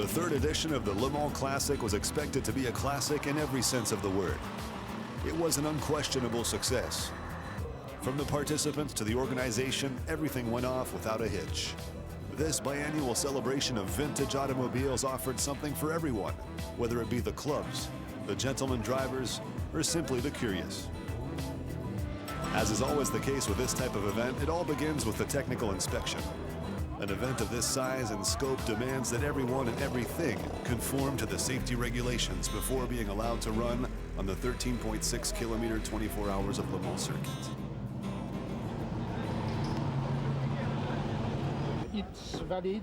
The third edition of the Le Mans Classic was expected to be a classic in every sense of the word. It was an unquestionable success. From the participants to the organization, everything went off without a hitch. This biannual celebration of vintage automobiles offered something for everyone, whether it be the clubs, the gentleman drivers, or simply the curious. As is always the case with this type of event, it all begins with the technical inspection. An event of this size and scope demands that everyone and everything conform to the safety regulations before being allowed to run on the 13.6 kilometer 24 hours of Le Mans circuit. It's valid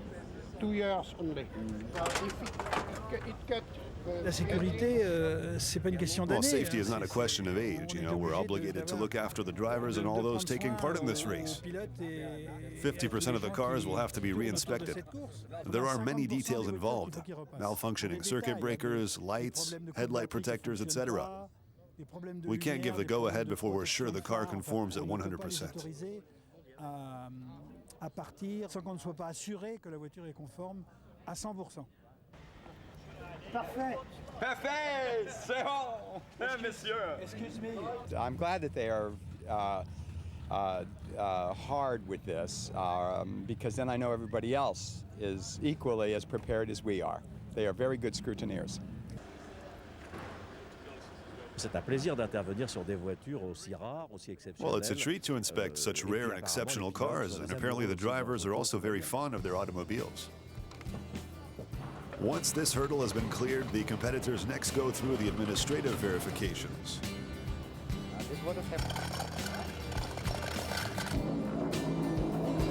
2 years only. If it cut La sécurité, c'est pas une question d'année. Well, safety is not a question of age. You know, we're obligated to look after the drivers and all those taking part in this race. 50% of the cars will have to be re-inspected. There are many details involved: malfunctioning circuit breakers, lights, headlight protectors, etc. We can't give the go-ahead before we're sure the car conforms at 100%. À partir sans qu'on ne soit pas assuré que la voiture est conforme à 100%. Parfait. Parfait! C'est bon! Monsieur! Excuse me. I'm glad that they are hard with this because then I know everybody else is equally as prepared as we are. They are very good scrutineers. C'est un plaisir d'intervenir sur des voitures aussi rares, aussi exceptionnelles. Well, it's a treat to inspect such rare and exceptional cars, and apparently the drivers are also very fond of their automobiles. Once this hurdle has been cleared, the competitors next go through the administrative verifications.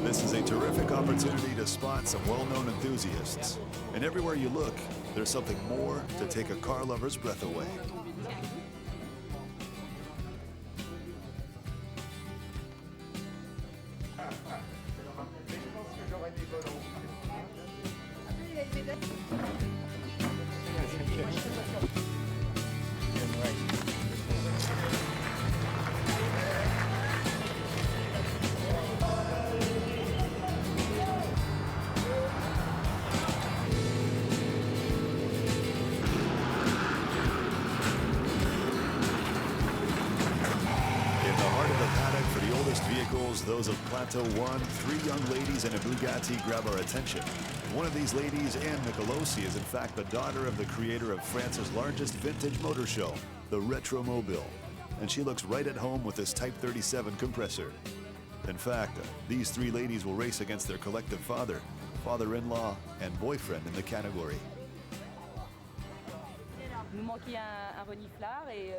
This is a terrific opportunity to spot some well-known enthusiasts. And everywhere you look, there's something more to take a car lover's breath away. Those of Plateau 1, 3 young ladies and a Bugatti grab our attention. One of these ladies, Anne Nicolosi, is in fact the daughter of the creator of France's largest vintage motor show, the Retromobile. And she looks right at home with this Type 37 compressor. In fact, these 3 ladies will race against their collective father, father-in-law, and boyfriend in the category. Nous manquait un reniflard et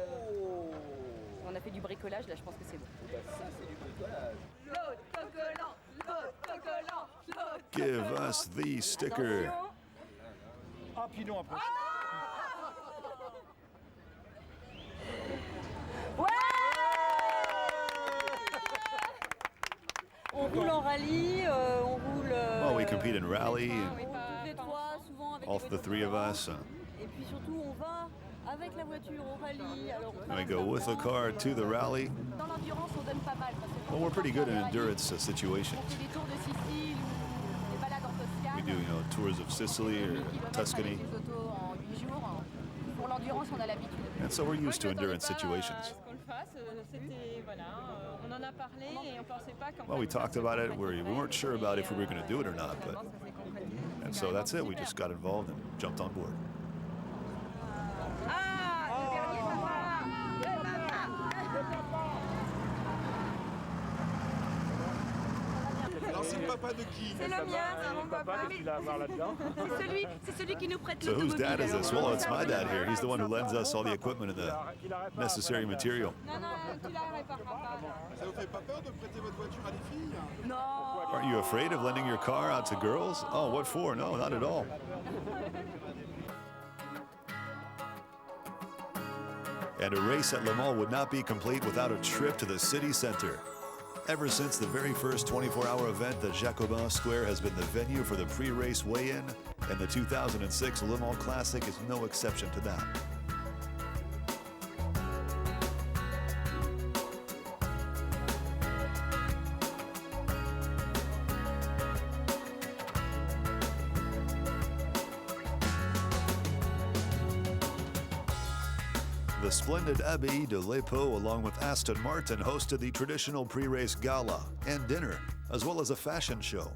on a fait du bricolage, là je pense que c'est bon. Ça c'est du bricolage. L'autocollant. Give us the sticker. Ah, puis non après. Ouais! On roule en rallye, on roule... Well, we compete in rally, Toutes les trois, souvent avec all les the voitures 3 of us. Et puis surtout, on va avec la voiture au rallye. Alors, We go with the car to the rally. Dans l'endurance, on donne pas mal. Parce que quand Well, we're on pretty part good in faire des endurance rallyes, situations. on fait des tours de Sicile ou des balades en Toscane. We do, you know, tours of Sicily 1000 or kilomètres Tuscany. avec les autos en 8 jours. Pour l'endurance, on a l'habitude. And so we're used to endurance situations. Well, we talked about it. We weren't sure about if we were going to do it or not, and so that's it. We just got involved and jumped on board. C'est le papa de qui? C'est le mien, c'est mon papa. C'est celui qui nous prête So whose dad is this? Well, it's my dad here. He's the one who lends us all the equipment and the necessary material. Non, tu la répareras pas. Ça vous fait pas peur de prêter votre voiture à des filles? Non. Aren't you afraid of lending your car out to girls? Oh, what for? No, not at all. And a race at Le Mans would not be complete without a trip to the city center. Ever since the very first 24-hour event, the Jacobin Square has been the venue for the pre-race weigh-in, and the 2006 Le Mans Classic is no exception to that. The splendid Abbaye de l'Épau, along with Aston Martin, hosted the traditional pre-race gala and dinner, as well as a fashion show.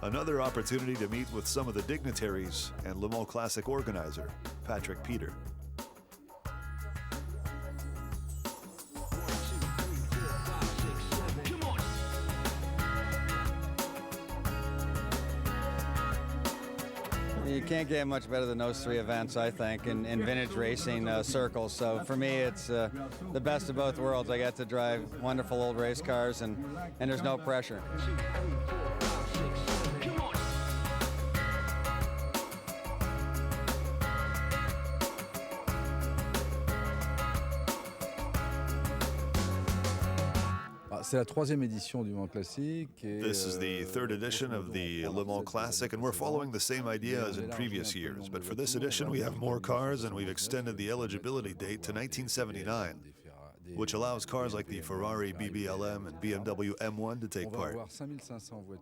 Another opportunity to meet with some of the dignitaries and Le Mans Classic organizer, Patrick Peter. You can't get much better than those three events, I think, in vintage racing circles. So for me, it's the best of both worlds. I get to drive wonderful old race cars, and there's no pressure. C'est la troisième édition du Mans Classique. This is the third edition of the Le Mans Classic, and we're following the same idea as in previous years. But for this edition, we have more cars, and we've extended the eligibility date to 1979, which allows cars like the Ferrari BBLM and BMW M1 to take part.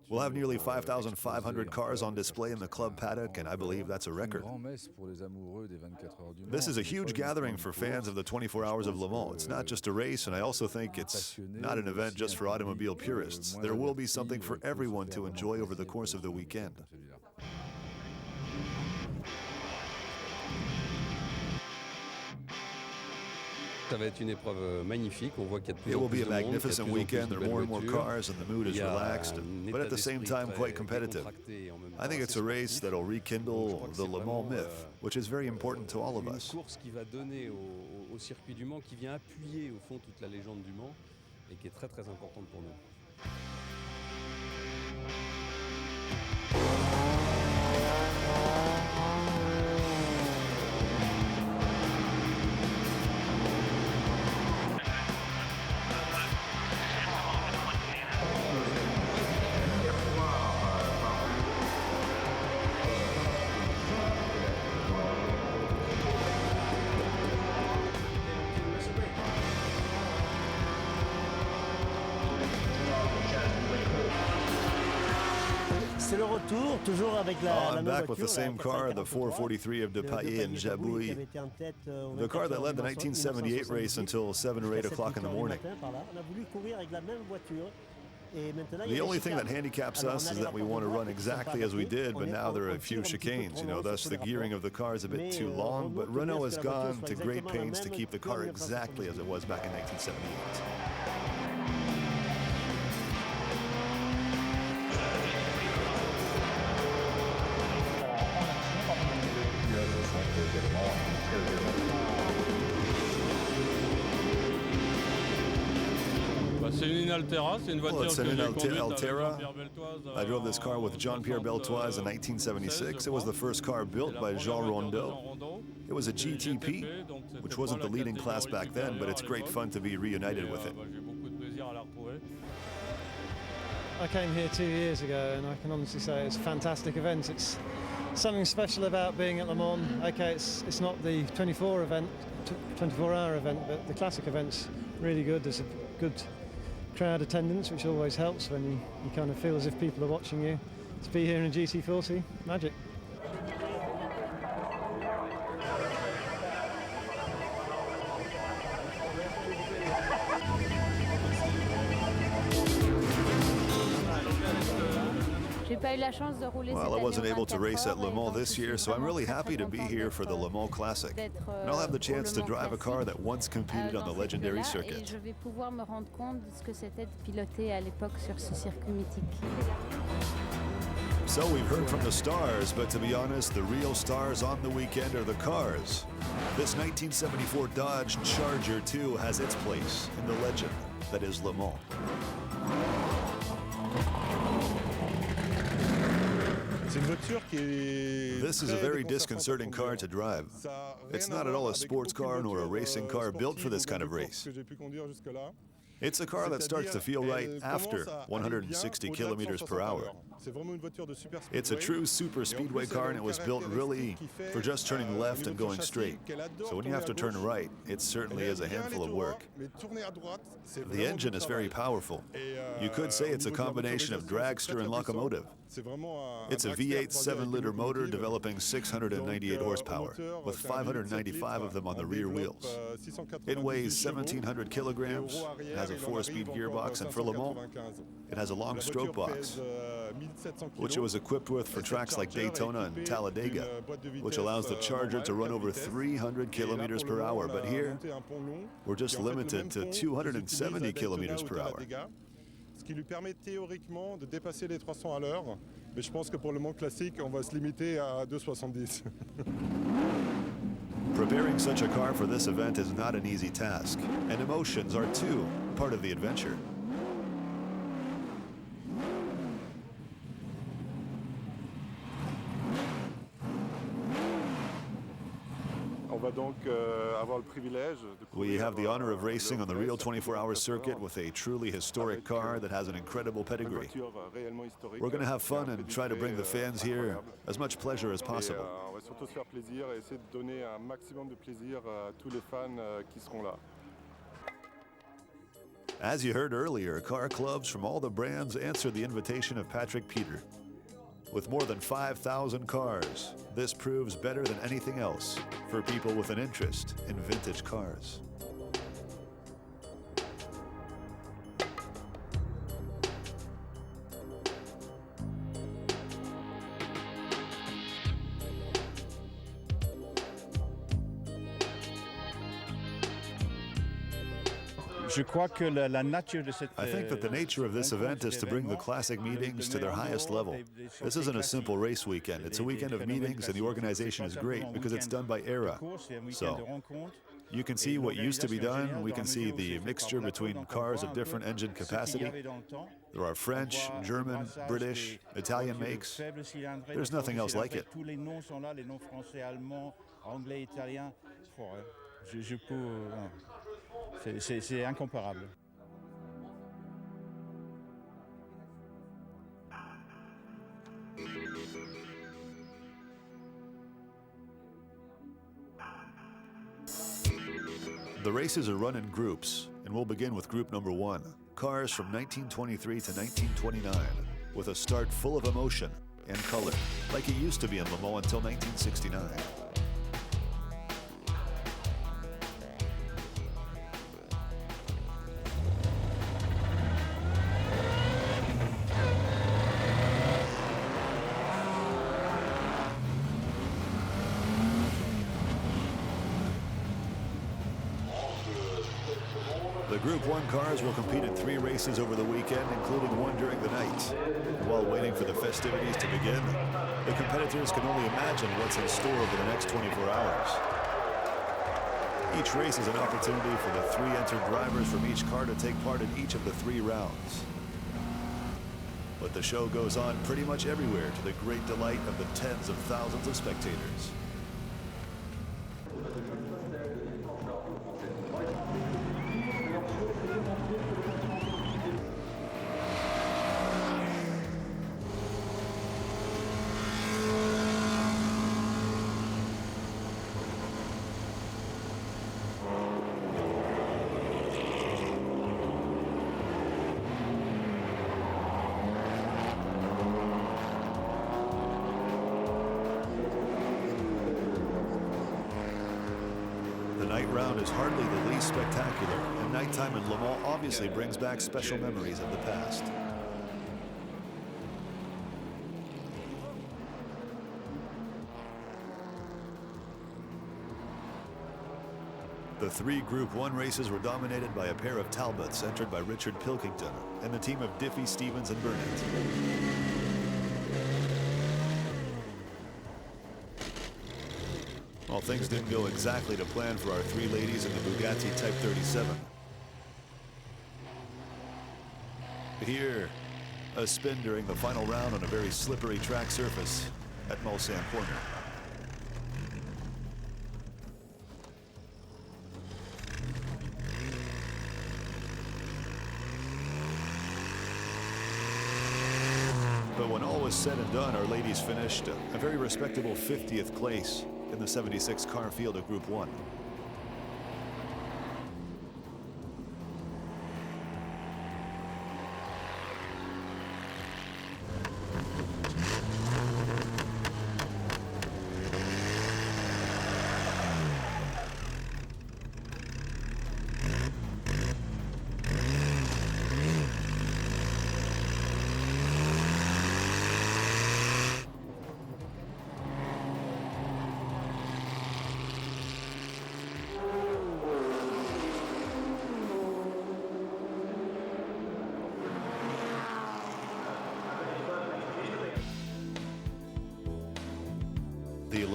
We'll have nearly 5,500 cars on display in the club paddock, and I believe that's a record. This is a huge gathering for fans of the 24 Hours of Le Mans. It's not just a race, and I also think it's not an event just for automobile purists. There will be something for everyone to enjoy over the course of the weekend. It will be a magnificent weekend. There are more and more cars, and the mood is relaxed, but at the same time quite competitive. I think it's a race that'll rekindle the Le Mans myth, which is very important to all of us. I'm back with the same car, the 443 of Depailler and Jabouille, the car that led the 1978 race until 7 or 8 o'clock in the morning. The only thing that handicaps us is that we want to run exactly as we did, but now there are a few chicanes, thus the gearing of the car is a bit too long, but Renault has gone to great pains to keep the car exactly as it was back in 1978. Well, it's an Altera. I drove this car with Jean-Pierre Beltoise in 1976. It was the first car built by Jean Rondeau. It was a GTP, which wasn't the leading class back then, but it's great fun to be reunited with it. I came here 2 years ago, and I can honestly say it's a fantastic event. It's something special about being at Le Mans. Okay, it's not the 24-hour event, but the classic event's really good. There's a good crowd attendance, which always helps when you kind of feel as if people are watching you. To be here in a GT40, magic. Well, I wasn't able to race at Le Mans this year, so I'm really happy to be here for the Le Mans Classic. And I'll have the chance to drive a car that once competed on the legendary circuit. So we've heard from the stars, but to be honest, the real stars on the weekend are the cars. This 1974 Dodge Charger 2 has its place in the legend that is Le Mans. This is a very disconcerting car to drive. It's not at all a sports car nor a racing car built for this kind of race. It's a car that starts to feel right after 160 kilometers per hour. It's a true super speedway car, and it was built really for just turning left and going straight. So when you have to turn right, it certainly is a handful of work. The engine is very powerful. You could say it's a combination of dragster and locomotive. It's a V8 7-liter motor developing 698 horsepower, with 595 of them on the rear wheels. It weighs 1,700 kilograms, it has a 4-speed gearbox, and for Le Mans, it has a long stroke box, which it was equipped with for tracks like Daytona and Talladega, which allows the Charger to run over 300 kilometers per hour. But here, we're just limited to 270 kilometers per hour. Ce qui lui permet théoriquement de dépasser les 300 à l'heure, mais je pense que pour le Mans classique, on va se limiter à 2,70. Preparing such a car for this event is not an easy task, and emotions are too part of the adventure. We have the honor of racing on the real 24-hour circuit with a truly historic car that has an incredible pedigree. We're going to have fun and try to bring the fans here as much pleasure as possible. As you heard earlier, car clubs from all the brands answered the invitation of Patrick Peter. With more than 5,000 cars, this proves better than anything else for people with an interest in vintage cars. I think that the nature of this event is to bring the classic meetings to their highest level. This isn't a simple race weekend. It's a weekend of meetings, and the organization is great because it's done by era. So you can see what used to be done. We can see the mixture between cars of different engine capacity. There are French, German, British, Italian makes. There's nothing else like it. C'est incomparable. The races are run in groups, and we'll begin with group number 1, cars from 1923 to 1929, with a start full of emotion and color, like it used to be in Le Mans until 1969. The Group 1 cars will compete in 3 races over the weekend, including one during the night. While waiting for the festivities to begin, the competitors can only imagine what's in store over the next 24 hours. Each race is an opportunity for the 3 entered drivers from each car to take part in each of the 3 rounds. But the show goes on pretty much everywhere to the great delight of the tens of thousands of spectators. Round is hardly the least spectacular, and nighttime in Le Mans obviously brings back special memories of the past. The 3 Group 1 races were dominated by a pair of Talbots entered by Richard Pilkington and the team of Diffie, Stevens, and Burnett. Well, things didn't go exactly to plan for our 3 ladies in the Bugatti Type 37. Here, a spin during the final round on a very slippery track surface at Mulsanne Corner. But when all was said and done, our ladies finished a very respectable 50th place in the 76 car field of Group 1.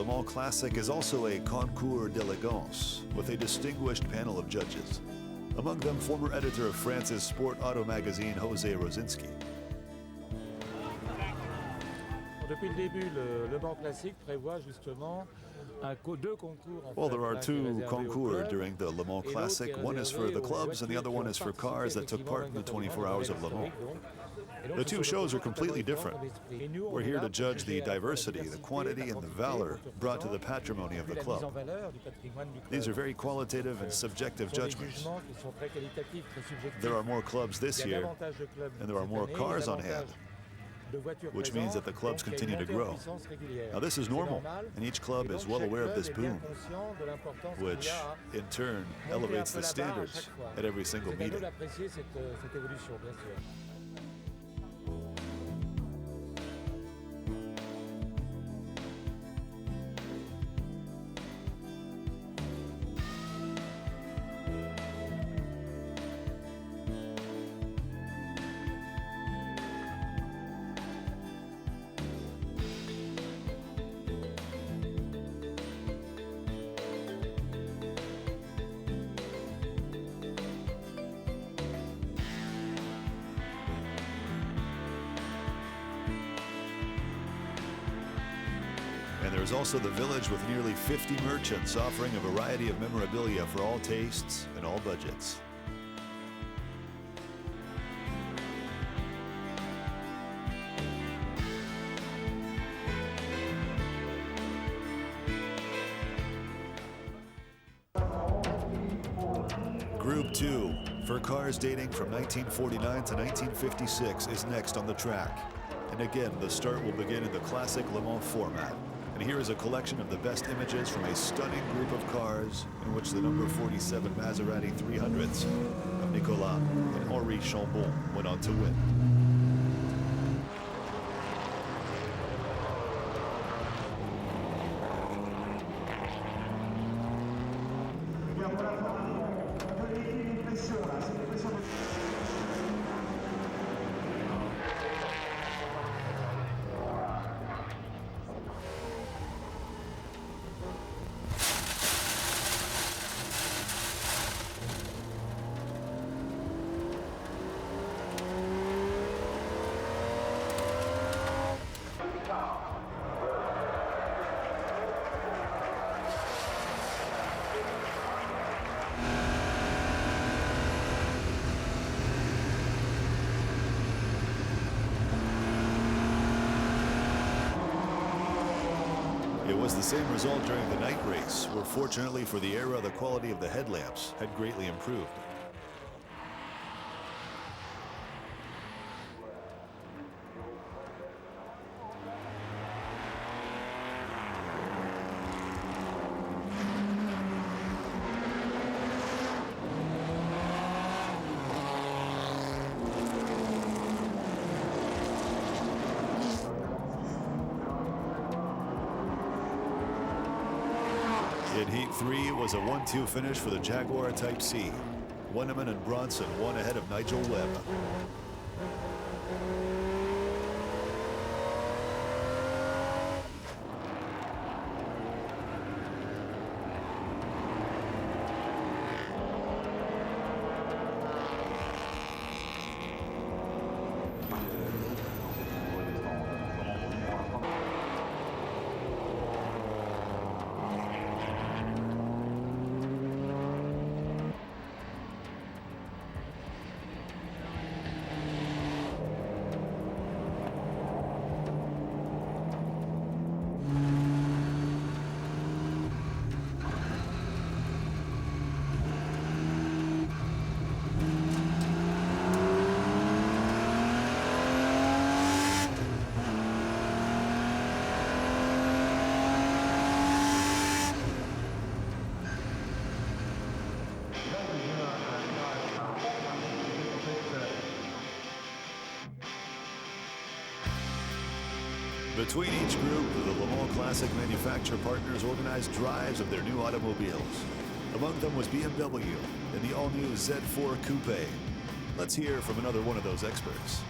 Le Mans Classic is also a concours d'élégance with a distinguished panel of judges. Among them, former editor of France's sport auto magazine, José Rosinski. Depuis le début, le Mans Classique prévoit justement deux concours. Well, there are two concours during the Le Mans Classic. One is for the clubs and the other one is for cars that took part in the 24 Hours of Le Mans. The two shows are completely different. We're here to judge the diversity, the quantity, and the valor brought to the patrimony of the club. These are very qualitative and subjective judgments. There are more clubs this year, and there are more cars on hand, which means that the clubs continue to grow. Now this is normal, and each club is well aware of this boom, which in turn elevates the standards at every single meeting. And there's also the village with nearly 50 merchants offering a variety of memorabilia for all tastes and all budgets. Group 2, for cars dating from 1949 to 1956, is next on the track. And again, the start will begin in the classic Le Mans format. And here is a collection of the best images from a stunning group of cars in which the number 47 Maserati 300s of Nicolas and Henri Chambon went on to win. It was the same result during the night race, where fortunately for the era, the quality of the headlamps had greatly improved. In Heat 3, it was a 1-2 finish for the Jaguar Type C. Wenneman and Bronson won ahead of Nigel Webb. Between each group, the Le Mans Classic manufacturer partners organized drives of their new automobiles. Among them was BMW in the all-new Z4 Coupe. Let's hear from another one of those experts.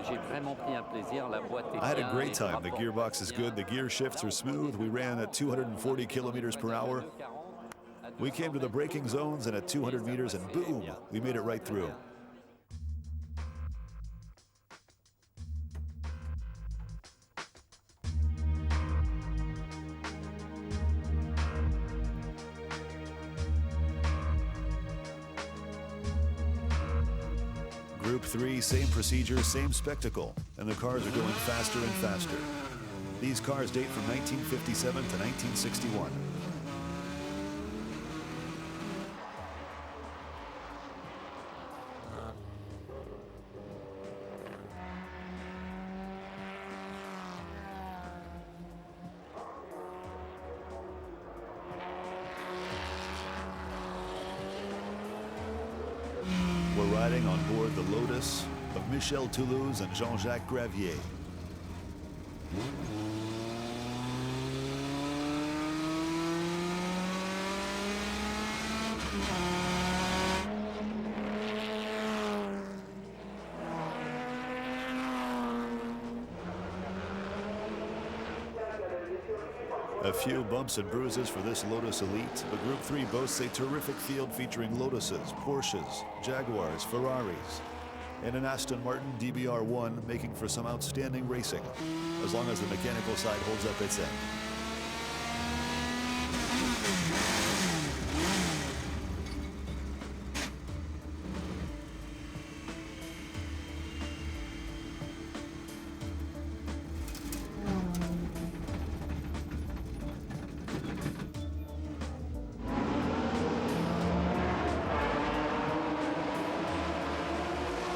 J'ai vraiment pris un plaisir, la boîte est I had a bien, great les time. The rapports gearbox is good. The gear shifts are smooth. We ran at 240 kilometers per hour. We came to the braking zones and at 200 meters and boom, we made it right through. Group 3, same procedure, same spectacle, and the cars are going faster and faster. These cars date from 1957 to 1961. We're riding on board the Lotus of Michel Toulouse and Jean-Jacques Gravier. A few bumps and bruises for this Lotus Elite, but Group 3 boasts a terrific field featuring Lotuses, Porsches, Jaguars, Ferraris, and an Aston Martin DBR1 making for some outstanding racing, as long as the mechanical side holds up its end.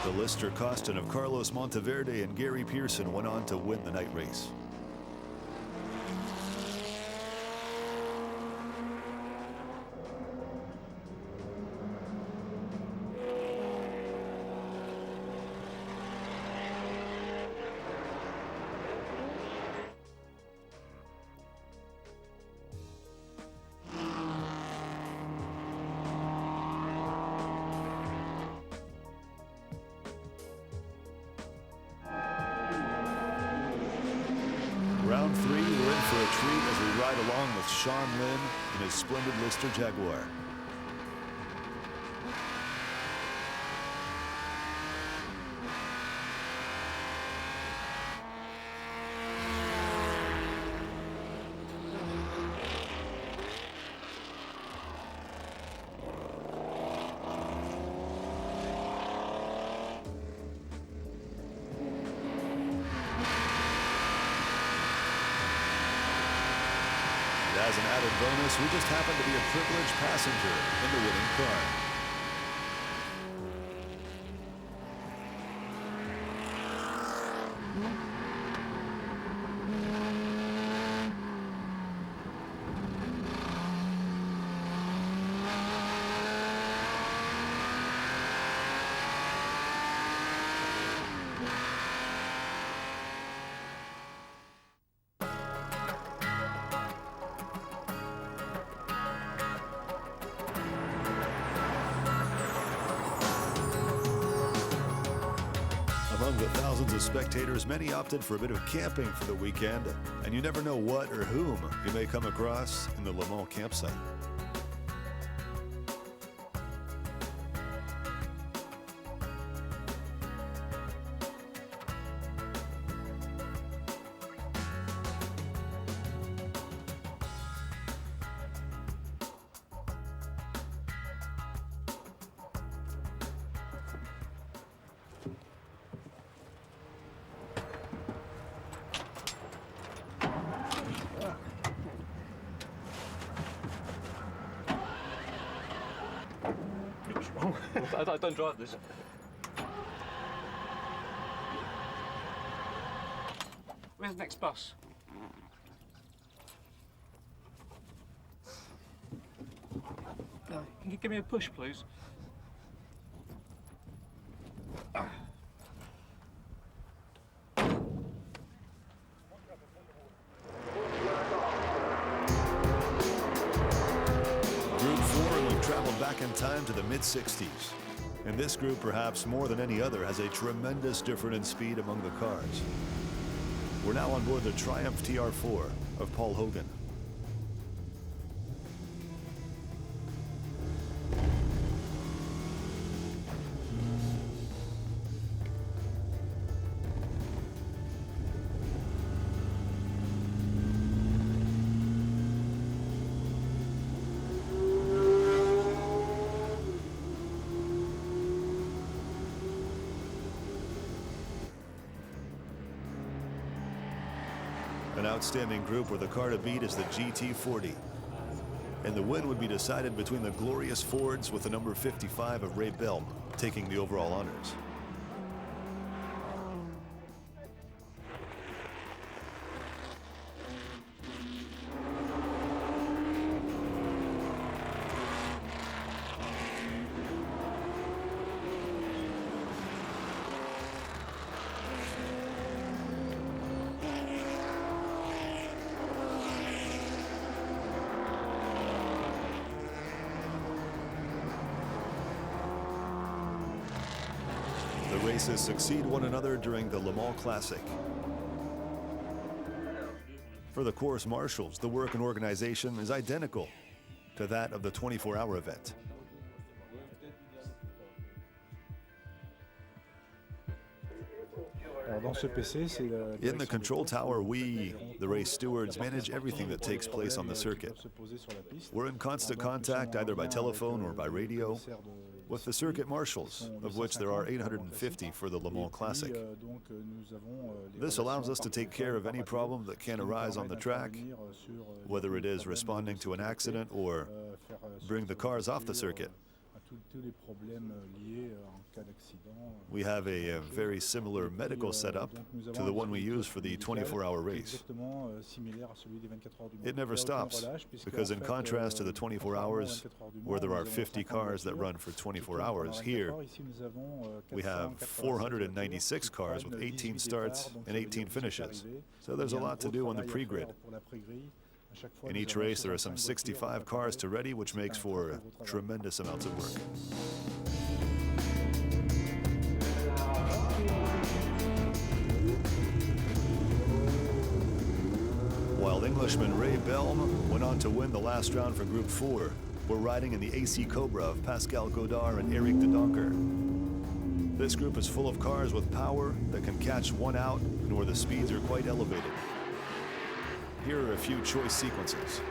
The Lister Costin of Carlos Monteverde and Gary Pearson went on to win the night race. Round 3, we're in for a treat as we ride along with Sean Lynn in his splendid Lister Jaguar. As an added bonus, we just happen to be a privileged passenger in the winning car. Among the thousands of spectators, many opted for a bit of camping for the weekend, and you never know what or whom you may come across in the Le Mans campsite. I don't drive this. Where's the next bus? Can you give me a push, please? Group 4, we've traveled back in time to the mid-60s. And this group, perhaps more than any other, has a tremendous difference in speed among the cars. We're now on board the Triumph TR4 of Paul Hogan. An outstanding group where the car to beat is the GT40. And the win would be decided between the glorious Fords with the number 55 of Ray Belm taking the overall honors. The races succeed one another during the Le Mans Classic. For the course marshals, the work and organization is identical to that of the 24-hour event. In the control tower, we, the race stewards, manage everything that takes place on the circuit. We're in constant contact, either by telephone or by radio, with the circuit marshals, of which there are 850 for the Le Mans Classic. This allows us to take care of any problem that can arise on the track, whether it is responding to an accident or bring the cars off the circuit. We have a very similar medical setup to the one we use for the 24-hour race. It never stops, because in contrast to the 24 hours, where there are 50 cars that run for 24 hours, here we have 496 cars with 18 starts and 18 finishes. So there's a lot to do on the pre-grid. In each race, there are some 65 cars to ready, which makes for tremendous amounts of work. While Englishman Ray Belm went on to win the last round for Group 4, we're riding in the AC Cobra of Pascal Godard and Eric de Donker. This group is full of cars with power that can catch one out and where the speeds are quite elevated. Here are a few choice sequences.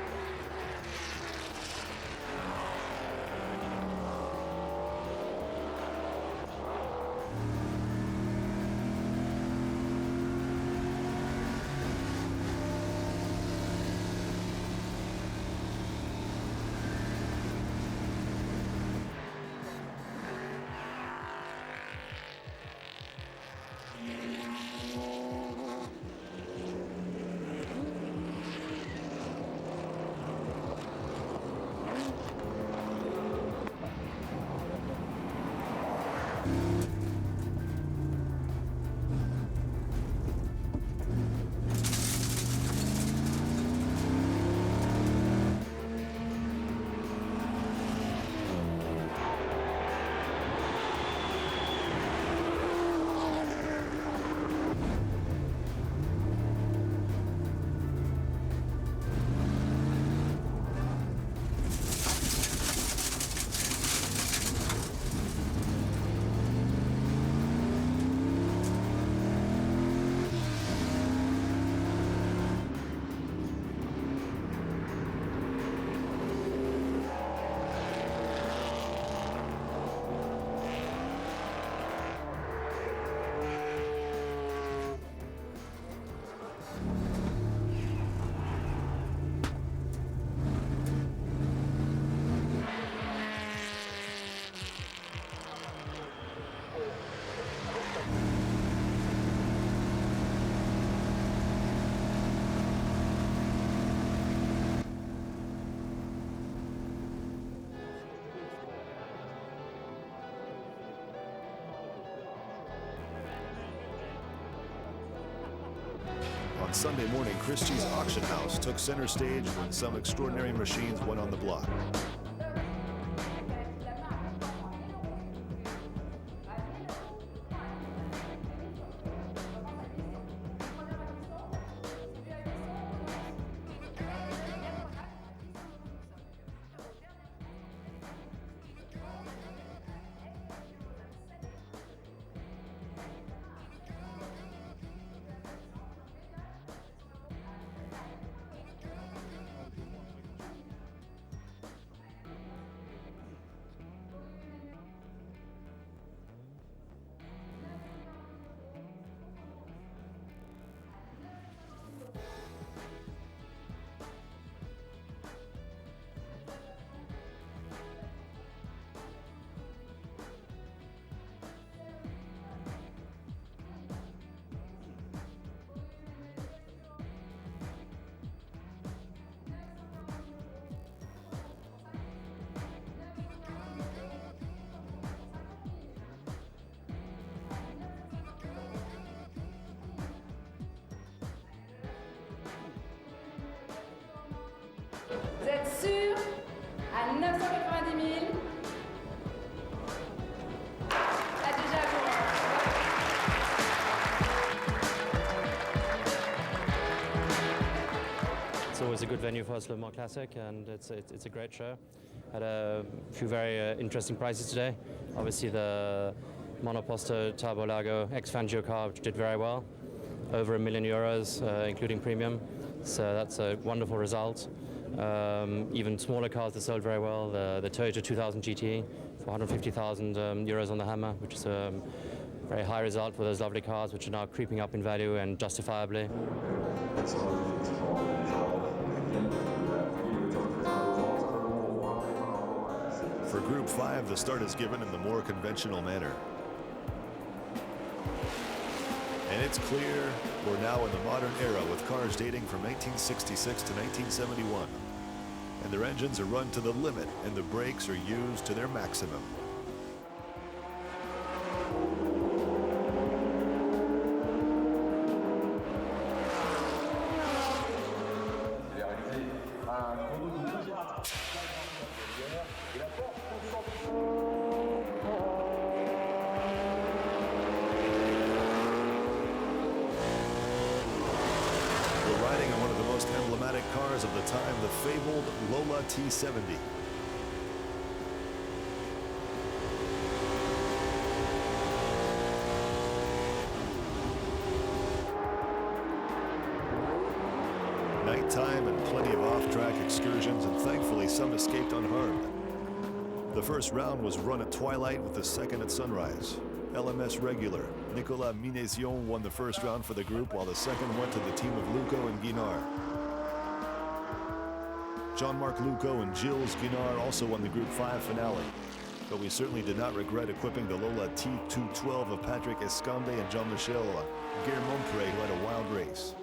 On Sunday morning, Christie's auction house took center stage when some extraordinary machines went on the block. êtes sûr? À 990 000. Ah, déjà à vous. It's always a good venue for us, Le Mans Classic, and it's a great show. Had a few very interesting prizes today. Obviously the Monoposto Turbo Lago X-Fangio car, which did very well. Over €1 million, including premium. So that's a wonderful result. Even smaller cars that sold very well. The Toyota 2000 GT for €150,000 on the hammer, which is a very high result for those lovely cars, which are now creeping up in value and justifiably. For Group 5, the start is given in the more conventional manner. And it's clear we're now in the modern era with cars dating from 1966 to 1971. And their engines are run to the limit and the brakes are used to their maximum. Cars of the time, the fabled Lola T70. Nighttime and plenty of off-track excursions, and thankfully some escaped unharmed. The first round was run at twilight with the second at sunrise. LMS regular Nicolas Minesion won the first round for the group, while the second went to the team of Luco and Guinard. Jean-Marc Luco and Gilles Guinard also won the Group 5 finale, but we certainly did not regret equipping the Lola T212 of Patrick Escande and Jean-Michel Guermonpré, who had a wild race.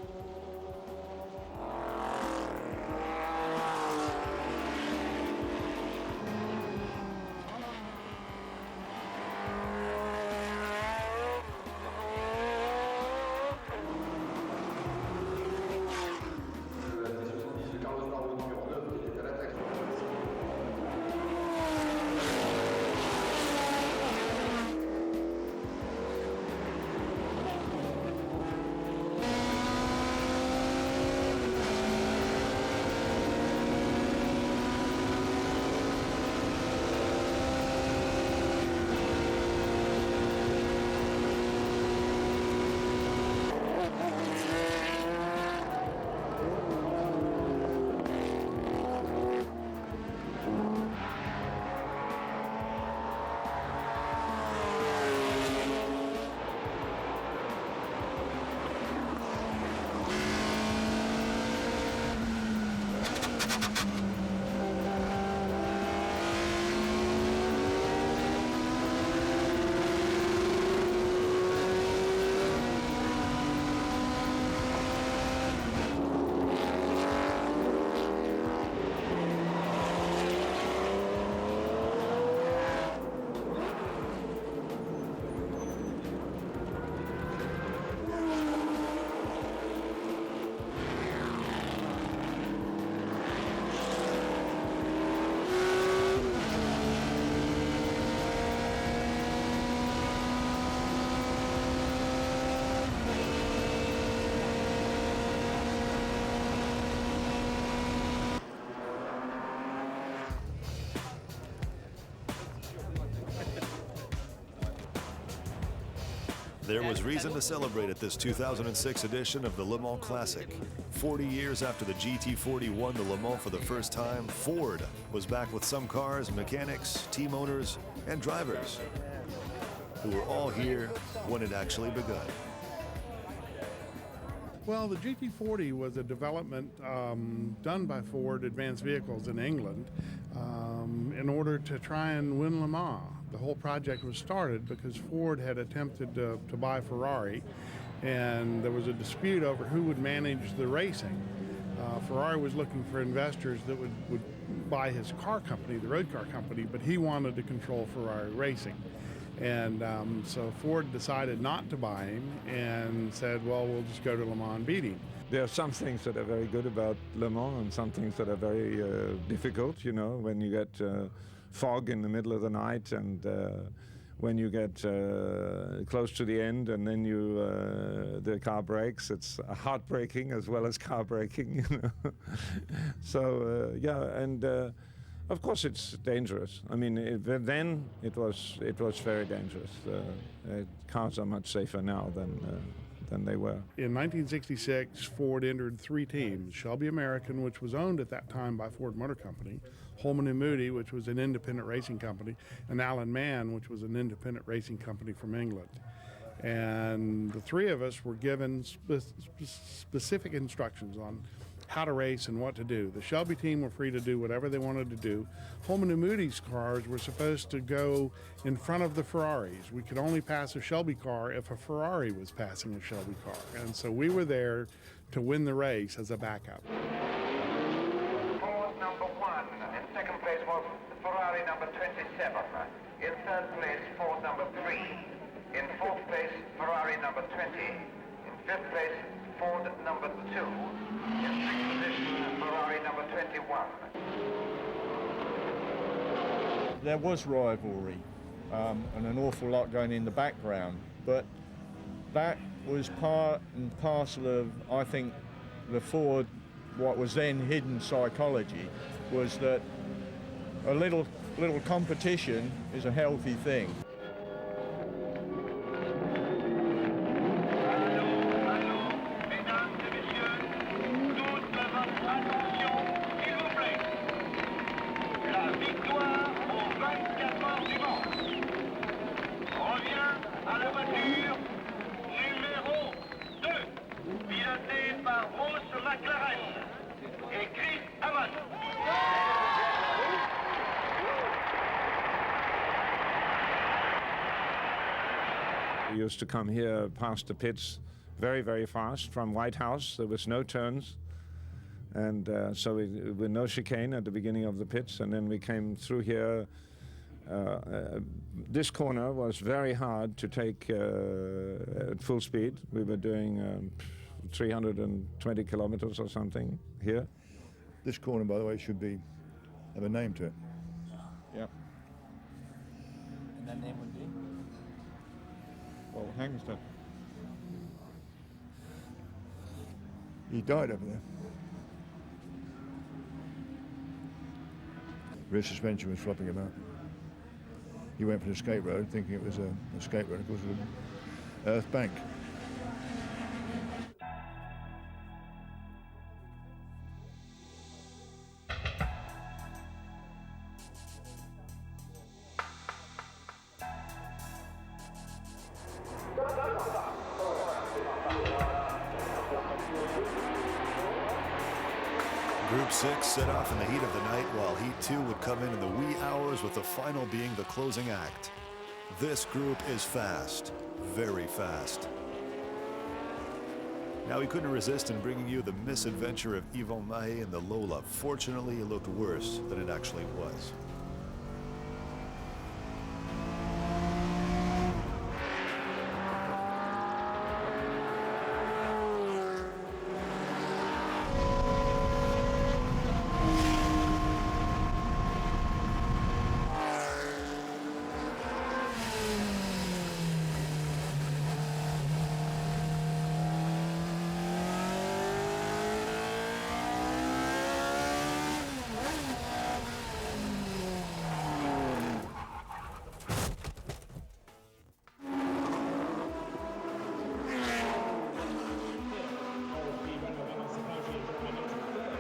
There was reason to celebrate at this 2006 edition of the Le Mans Classic. 40 years after the GT40 won the Le Mans for the first time, Ford was back with some cars, mechanics, team owners, and drivers who were all here when it actually begun. Well, the GT40 was a development done by Ford Advanced Vehicles in England in order to try and win Le Mans. The whole project was started because Ford had attempted to buy Ferrari, and there was a dispute over who would manage the racing. Ferrari was looking for investors that would buy his car company, the road car company, but he wanted to control Ferrari racing. And so Ford decided not to buy him and said, well, we'll just go to Le Mans and beat him. There are some things that are very good about Le Mans and some things that are very difficult, you know, when you get fog in the middle of the night and when you get close to the end and then the car breaks. It's heartbreaking as well as car breaking, you know. So, yeah, and of course it's dangerous. I mean, then it was very dangerous. Cars are much safer now than they were. In 1966, Ford entered 3 teams: Shelby American, which was owned at that time by Ford Motor Company, Holman & Moody, which was an independent racing company, and Allen Mann, which was an independent racing company from England. And the 3 of us were given specific instructions on how to race and what to do. The Shelby team were free to do whatever they wanted to do. Holman & Moody's cars were supposed to go in front of the Ferraris. We could only pass a Shelby car if a Ferrari was passing a Shelby car. And so we were there to win the race as a backup. Ford number 1. In second place was Ferrari number 27. In third place, Ford number 3. In fourth place, Ferrari number 20. In fifth place, Ford number 2. In sixth position, Ferrari number 21. There was rivalry and an awful lot going in the background, but that was part and parcel of, I think, the Ford, what was then hidden psychology, was that a little competition is a healthy thing. We used to come here past the pits very, very fast from White House. There was no turns, and so with no chicane at the beginning of the pits, and then we came through here. This corner was very hard to take at full speed. We were doing 320 kilometers or something here. This corner, by the way, should have a name to it. Yeah. And that name would be? Well, Hangster. He died over there. Rear suspension was flopping about. He went for the skate road thinking it was a skate road. Of course, it was an earth bank. Group 6 set off in the heat of the night, while Heat 2 would come in the wee hours, with the final being the closing act. This group is fast, very fast. Now, we couldn't resist in bringing you the misadventure of Yvon Mahé and the Lola. Fortunately, it looked worse than it actually was.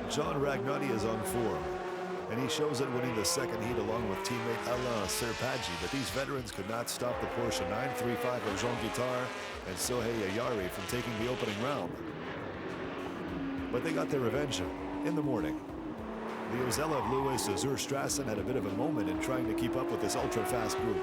John Ragnotti is on form, and he shows it winning the second heat along with teammate Alain Serpaggi, but these veterans could not stop the Porsche 935 of Jean Guittard and Sohei Ayari from taking the opening round. But they got their revenge in the morning. The Ozella of Lewis, Azur Strassen, had a bit of a moment in trying to keep up with this ultra-fast group.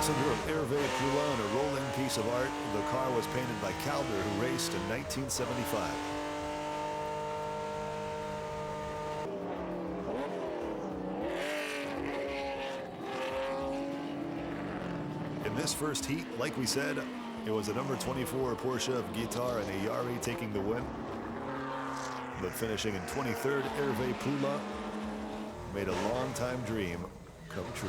passenger of Hervé Poulain, a rolling piece of art. The car was painted by Calder, who raced in 1975. In this first heat, like we said, it was a number 24 Porsche of Guitar and a Yari taking the win. But finishing in 23rd, Hervé Poulain made a long-time dream come true.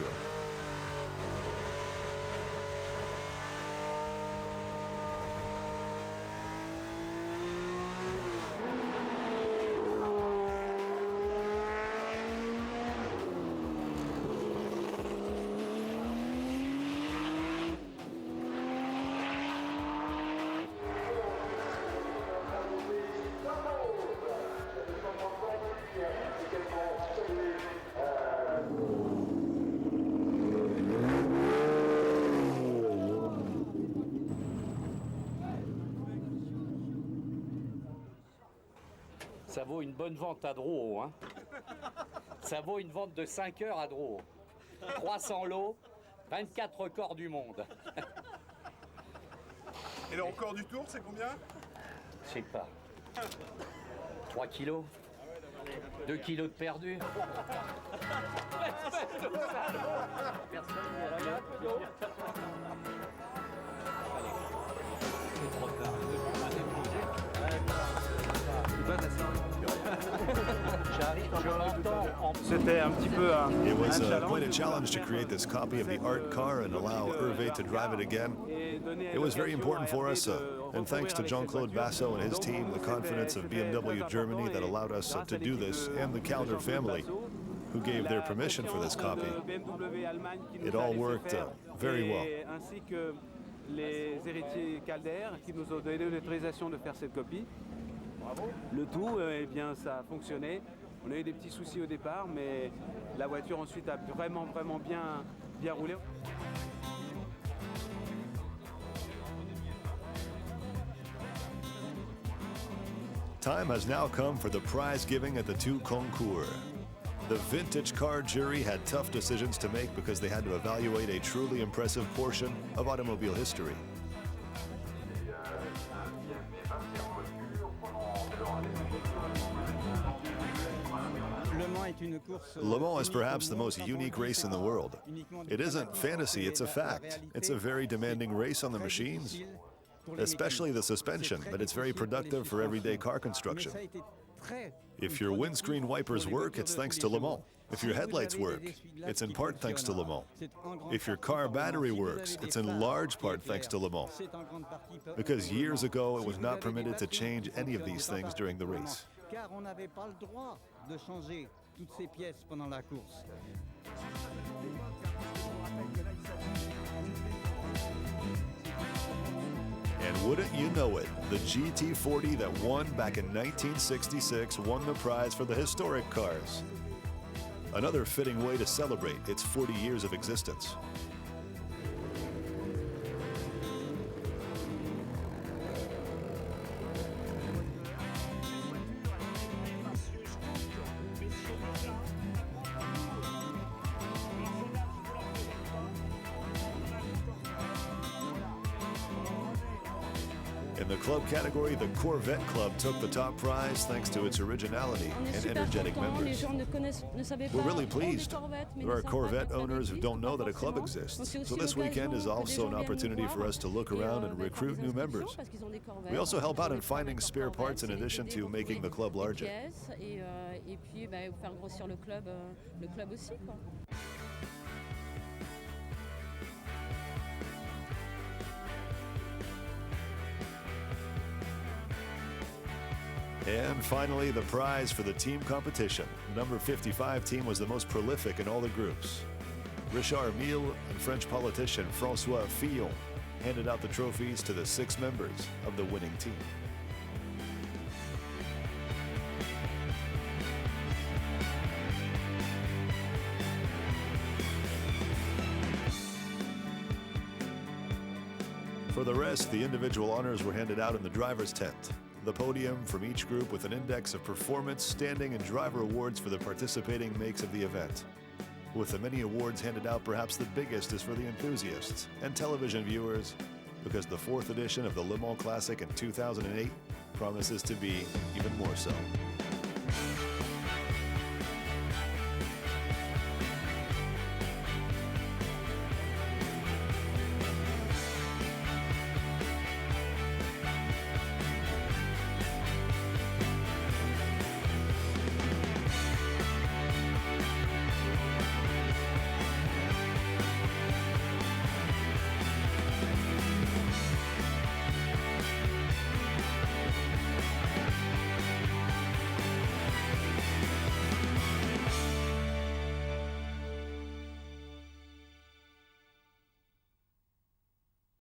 Ça vaut une bonne vente à Drouot, hein. Ça vaut une vente de 5 heures à Drouot. 300 lots, 24 records du monde. Et le record du tour, c'est combien? Je sais pas. 3 kilos 2 kilos de perdu. C'était un petit peu un It was challenge. quite a challenge to create this copy of the art car and allow Hervé to drive it again. It was very important for us, and thanks to Jean-Claude Basso and his team, the confidence of BMW Germany that allowed us to do this, and the Calder family, who gave their permission for this copy. It all worked very well. Ainsi que les héritiers Calder qui nous ont donné l'autorisation de faire cette copie. Le tout, eh bien, ça a fonctionné. On a eu des petits soucis au départ, mais la voiture ensuite a vraiment bien roulé. Time has now come for the prize giving at the two Concourse. The vintage car jury had tough decisions to make because they had to evaluate a truly impressive portion of automobile history. Le Mans is perhaps the most unique race in the world. It isn't fantasy, it's a fact. It's a very demanding race on the machines, especially the suspension, but it's very productive for everyday car construction. If your windscreen wipers work, it's thanks to Le Mans. If your headlights work, it's in part thanks to Le Mans. If your car battery works, it's in large part thanks to Le Mans. Because years ago, it was not permitted to change any of these things during the race. Car on n'avait pas le droit de changer toutes ces pièces pendant la course. And wouldn't you know it, the GT40 that won back in 1966 won the prize for the historic cars. Another fitting way to celebrate its 40 years of existence. In the club category, the Corvette Club took the top prize thanks to its originality and energetic members. We're really pleased. There are Corvette owners who don't know that a club exists. So this weekend is also an opportunity for us to look around and recruit new members. We also help out in finding spare parts in addition to making the club larger. And finally, the prize for the team competition. Number 55 team was the most prolific in all the groups. Richard Mille and French politician François Fillon handed out the trophies to the 6 members of the winning team. For the rest, the individual honors were handed out in the driver's tent. The podium from each group with an index of performance, standing, and driver awards for the participating makes of the event. With the many awards handed out, perhaps the biggest is for the enthusiasts and television viewers, because the 4th edition of the Le Mans Classic in 2008 promises to be even more so.